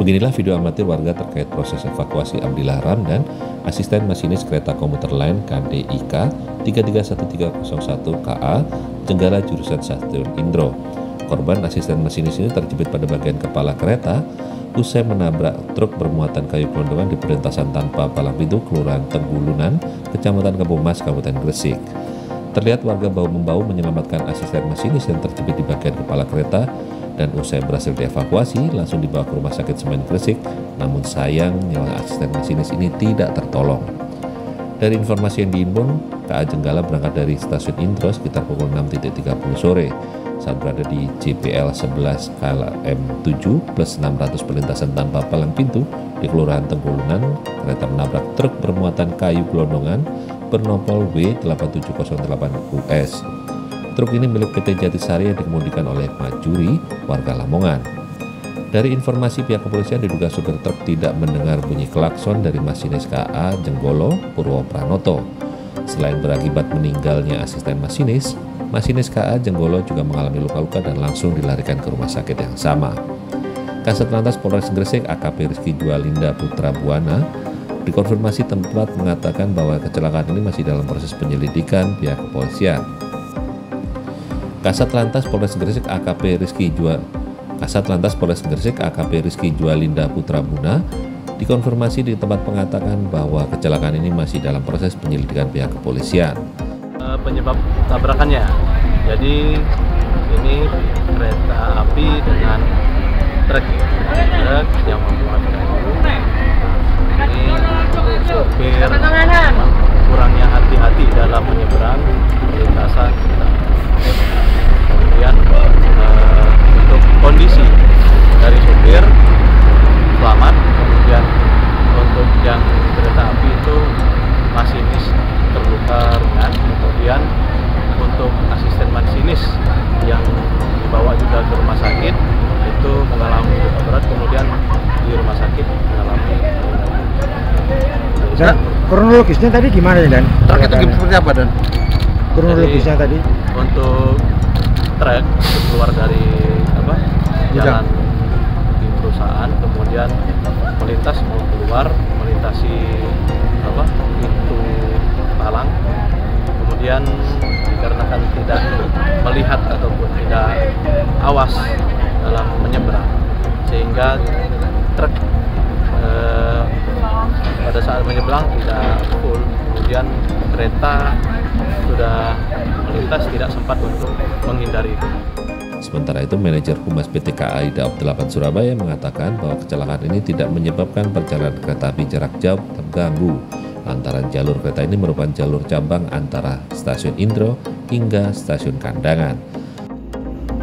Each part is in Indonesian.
Beginilah video amatir warga terkait proses evakuasi Abdillah Ramdan, asisten masinis kereta komuter lain KDIK 331301KA, Jenggala jurusan Stasiun Indro. Korban asisten masinis ini terjepit pada bagian kepala kereta usai menabrak truk bermuatan kayu gelondongan di perlintasan tanpa palang pintu Kelurahan Tenggulunan, Kecamatan Kebomas, Kabupaten Gresik. Terlihat warga bahu-membahu menyelamatkan asisten masinis yang terjepit di bagian kepala kereta dan usai berhasil dievakuasi langsung dibawa ke Rumah Sakit Semen Gresik, namun sayang nyawa asisten masinis ini tidak tertolong. Dari informasi yang dihimpun, KA Jenggala berangkat dari Stasiun Indro sekitar pukul 6.30 sore. Saat berada di JPL 11 KLM 7 plus 600 perlintasan tanpa palang pintu di Kelurahan Tenggulunan, kereta menabrak truk bermuatan kayu gelondongan bernopol W8708US. Truk ini milik PT Jatisari yang dikemudikan oleh Majuri, warga Lamongan. Dari informasi pihak kepolisian diduga supir truk tidak mendengar bunyi klakson dari masinis KA Jenggolo Purwo Pranoto. Selain berakibat meninggalnya asisten masinis KA Jenggolo juga mengalami luka-luka dan langsung dilarikan ke rumah sakit yang sama. Kasat Lantas Polres Gresik AKP Rizky Jualinda Putra Buana dikonfirmasi tempat mengatakan bahwa kecelakaan ini masih dalam proses penyelidikan pihak kepolisian. Kasat Lantas Polres Gresik AKP Rizky Jualinda Putra Buna dikonfirmasi di tempat mengatakan bahwa kecelakaan ini masih dalam proses penyelidikan pihak kepolisian. Penyebab tabrakannya, jadi ini kereta api dengan truk yang memuat kayu. Ini sopir kurangnya hati-hati dalam menyeberang lintasan. Kemudian untuk kondisi dari sopir selamat, kemudian untuk yang kereta api itu masinis terluka ringan, kemudian untuk asisten masinis yang dibawa juga ke rumah sakit itu mengalami luka berat, kemudian di rumah sakit mengalami. Dan kronologisnya tadi gimana ya, Dan? Truk itu seperti apa, Dan? Kronologisnya tadi untuk truk keluar dari jalan di perusahaan, kemudian melintas mau keluar melintasi pintu palang, kemudian dikarenakan tidak melihat ataupun tidak awas dalam menyeberang sehingga truk pada saat menyeberang tidak full, kemudian kereta sudah melintas tidak sempat untuk menghindari itu. Sementara itu, manajer Humas PT KAI Daob 8 Surabaya mengatakan bahwa kecelakaan ini tidak menyebabkan perjalanan kereta api jarak jauh terganggu, lantaran jalur kereta ini merupakan jalur cabang antara Stasiun Indro hingga Stasiun Kandangan.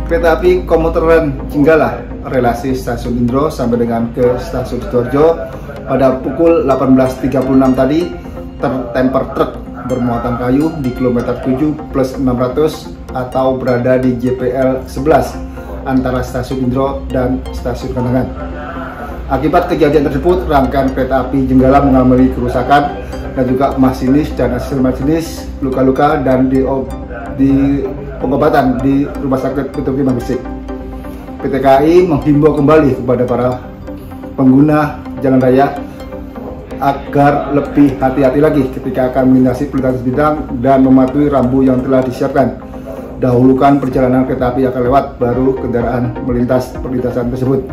Kereta api komuter lain Jenggala relasi Stasiun Indro sampai dengan ke Stasiun Sidoarjo pada pukul 18.36 tadi tertemper truk bermuatan kayu di kilometer 7 plus 600 atau berada di JPL 11 antara Stasiun Indro dan Stasiun Kandangan. Akibat kejadian tersebut, rangkaian kereta api Jenggala mengalami kerusakan dan juga masinis dan asisten masinis luka-luka dan di pengobatan di Rumah Sakit Petro Gresik. PT KAI menghimbau kembali kepada para pengguna jalan raya agar lebih hati-hati lagi ketika akan melintasi perlintasan bidang dan mematuhi rambu yang telah disiapkan. Dahulukan perjalanan kereta api akan lewat, baru kendaraan melintas perlintasan tersebut.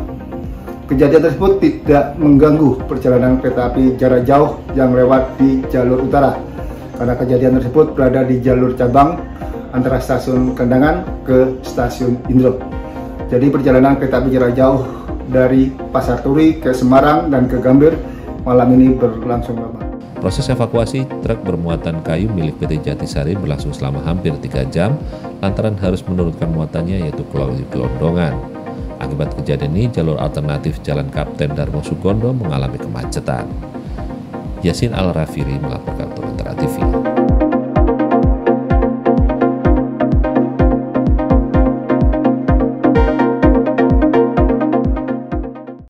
Kejadian tersebut tidak mengganggu perjalanan kereta api jarak jauh yang lewat di jalur utara, karena kejadian tersebut berada di jalur cabang antara Stasiun Kandangan ke Stasiun Indro. Jadi perjalanan kereta api jarak jauh dari Pasar Turi ke Semarang dan ke Gambir malam ini berlangsung lama. Proses evakuasi truk bermuatan kayu milik PT Jatisari berlangsung selama hampir 3 jam lantaran harus menurunkan muatannya yaitu kayu gelondongan. Akibat kejadian ini, jalur alternatif Jalan Kapten Darmo Sugondo mengalami kemacetan. Yasin Al-Rafiri melaporkan untuk Antara TV.